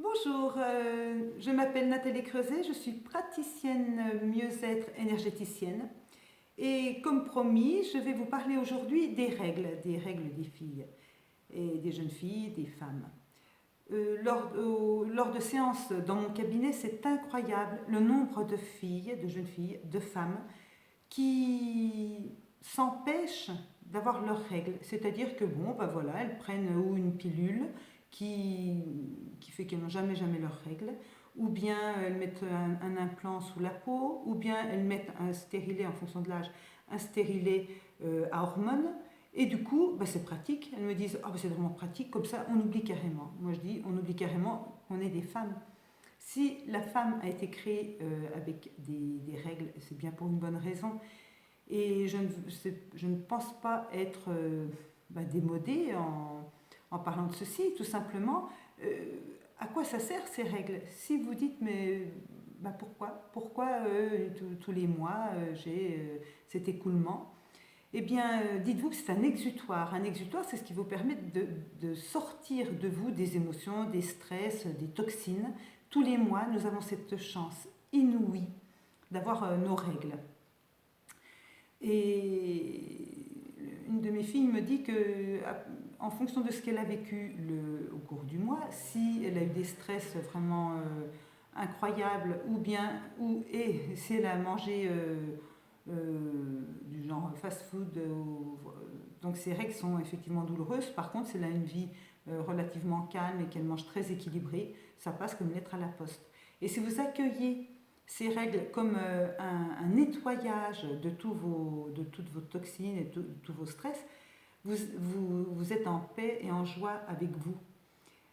Bonjour, je m'appelle Nathalie Creuset, je suis praticienne mieux-être énergéticienne et comme promis, je vais vous parler aujourd'hui des règles des filles et des jeunes filles, des femmes. Lors de séances dans mon cabinet, c'est incroyable le nombre de filles, de jeunes filles, de femmes qui s'empêchent d'avoir leurs règles. C'est-à-dire que bon, ben voilà, elles prennent ou une pilule qui, qui fait qu'elles n'ont jamais leurs règles, ou bien elles mettent un implant sous la peau, ou bien elles mettent un stérilet en fonction de l'âge, un stérilet à hormones. Et du coup, ben c'est pratique. Elles me disent, ah ben c'est vraiment pratique, comme ça on oublie carrément. Moi je dis, on oublie carrément qu'on est des femmes. Si la femme a été créée avec des règles, c'est bien pour une bonne raison. Et je ne pense pas être démodée en parlant de ceci. Tout simplement, à quoi ça sert ces règles? Si vous dites, mais pourquoi tous les mois j'ai cet écoulement? Eh bien, dites-vous que c'est un exutoire. Un exutoire, c'est ce qui vous permet de sortir de vous des émotions, des stress, des toxines. Tous les mois, nous avons cette chance inouïe d'avoir nos règles. Et une de mes filles me dit que, en fonction de ce qu'elle a vécu au cours du mois, si elle a eu des stress vraiment incroyables, et si elle a mangé du genre fast-food, donc ces règles sont effectivement douloureuses. Par contre, si elle a une vie relativement calme et qu'elle mange très équilibrée, ça passe comme une lettre à la poste. Et si vous accueillez ces règles comme un nettoyage de toutes vos toxines et de tous vos stress, vous êtes en paix et en joie avec vous.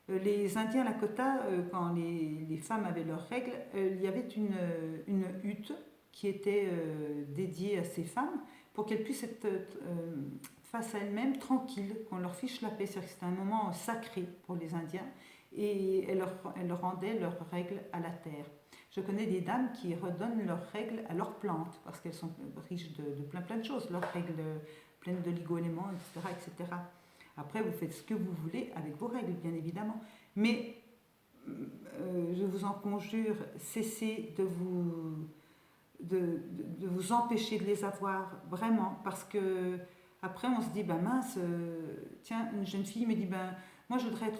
Les Indiens Lakota, quand les femmes avaient leurs règles, il y avait une hutte qui était dédiée à ces femmes pour qu'elles puissent être face à elles-mêmes tranquilles, qu'on leur fiche la paix. C'est-à-dire que c'était un moment sacré pour les Indiens et elles leur rendaient leurs règles à la terre. Je connais des dames qui redonnent leurs règles à leurs plantes parce qu'elles sont riches de plein de choses, leurs règles pleines d'oligo-éléments, etc., etc. Après, vous faites ce que vous voulez avec vos règles, bien évidemment. Mais je vous en conjure, cessez de vous empêcher de les avoir, vraiment, parce que après on se dit, ben mince, tiens, une jeune fille me dit, ben moi je voudrais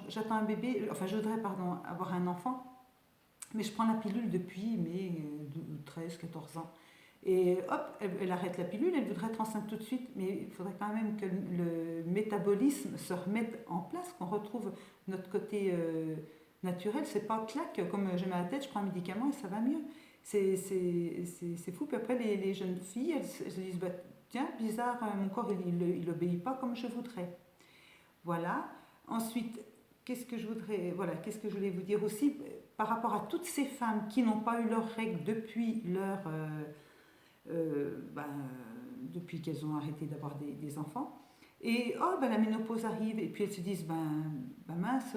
j'attends un bébé, enfin je voudrais, pardon, avoir un enfant, mais je prends la pilule depuis mes 13, 14 ans. Et hop, elle arrête la pilule, elle voudrait être enceinte tout de suite, mais il faudrait quand même que le métabolisme se remette en place, qu'on retrouve notre côté naturel. C'est pas clac, comme j'ai mal à la tête, je prends un médicament et ça va mieux. C'est fou. Puis après, les jeunes filles, elles se disent, bah, tiens, bizarre, mon corps, il obéit pas comme je voudrais. Voilà. Ensuite, qu'est-ce que je voulais vous dire aussi par rapport à toutes ces femmes qui n'ont pas eu leurs règles depuis euh, ben, depuis qu'elles ont arrêté d'avoir des enfants. Et oh, ben, la ménopause arrive, et puis elles se disent, mince,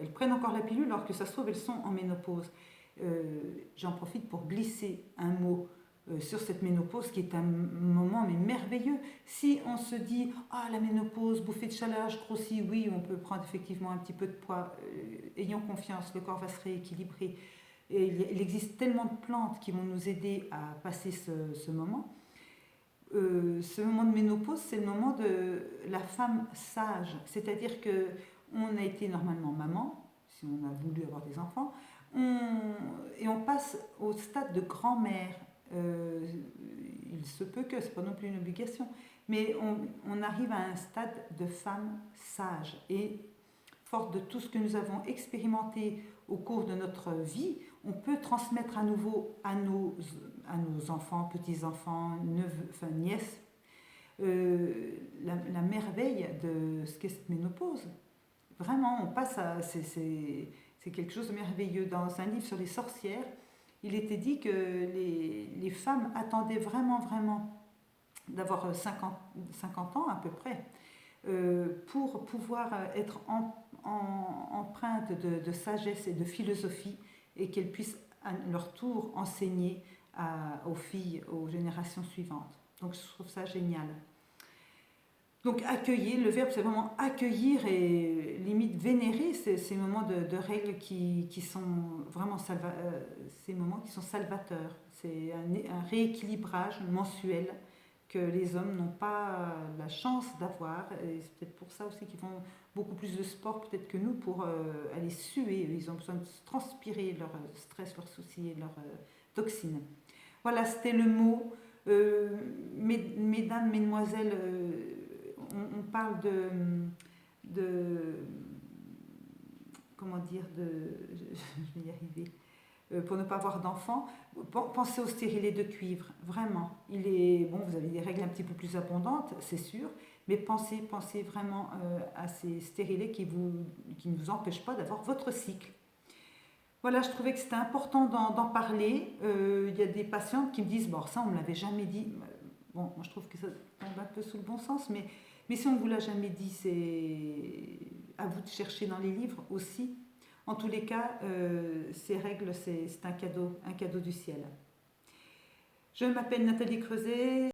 elles prennent encore la pilule alors que ça se trouve, elles sont en ménopause. J'en profite pour glisser un mot sur cette ménopause qui est un moment mais merveilleux. Si on se dit, ah la ménopause, bouffée de chaleur, je grossis, oui, on peut prendre effectivement un petit peu de poids, ayons confiance, le corps va se rééquilibrer. Et il existe tellement de plantes qui vont nous aider à passer ce moment. Ce moment de ménopause, c'est le moment de la femme sage. C'est-à-dire que on a été normalement maman, si on a voulu avoir des enfants, et on passe au stade de grand-mère. Il se peut que, c'est pas non plus une obligation, mais on arrive à un stade de femme sage. Et forte de tout ce que nous avons expérimenté au cours de notre vie, on peut transmettre à nouveau à nos enfants, petits-enfants, neveux, enfin nièces, la merveille de ce qu'est cette ménopause. Vraiment, on passe à... C'est quelque chose de merveilleux. Dans un livre sur les sorcières, il était dit que les femmes attendaient vraiment d'avoir 50 ans à peu près pour pouvoir être empreinte de sagesse et de philosophie et qu'elles puissent à leur tour enseigner aux filles, aux générations suivantes. Donc je trouve ça génial. Donc accueillir, le verbe c'est vraiment accueillir et limite vénérer ces moments de règles qui sont vraiment ces moments qui sont salvateurs. C'est un rééquilibrage mensuel que les hommes n'ont pas la chance d'avoir. Et c'est peut-être pour ça aussi qu'ils font beaucoup plus de sport peut-être que nous pour aller suer. Ils ont besoin de transpirer leur stress, leurs soucis et leurs toxines. Voilà, c'était le mot. Mesdames, mesdemoiselles, on parle de comment dire, je vais y arriver, pour ne pas avoir d'enfants, pensez au stérilet de cuivre, vraiment. Il est, bon, vous avez des règles un petit peu plus abondantes, c'est sûr, mais pensez vraiment à ces stérilets qui ne vous empêchent pas d'avoir votre cycle. Voilà, je trouvais que c'était important d'en parler. Il y a des patientes qui me disent, bon, ça on ne me l'avait jamais dit. Bon, moi je trouve que ça tombe un peu sous le bon sens, mais si on ne vous l'a jamais dit, c'est à vous de chercher dans les livres aussi. En tous les cas, ces règles, c'est un cadeau du ciel. Je m'appelle Nathalie Creuset.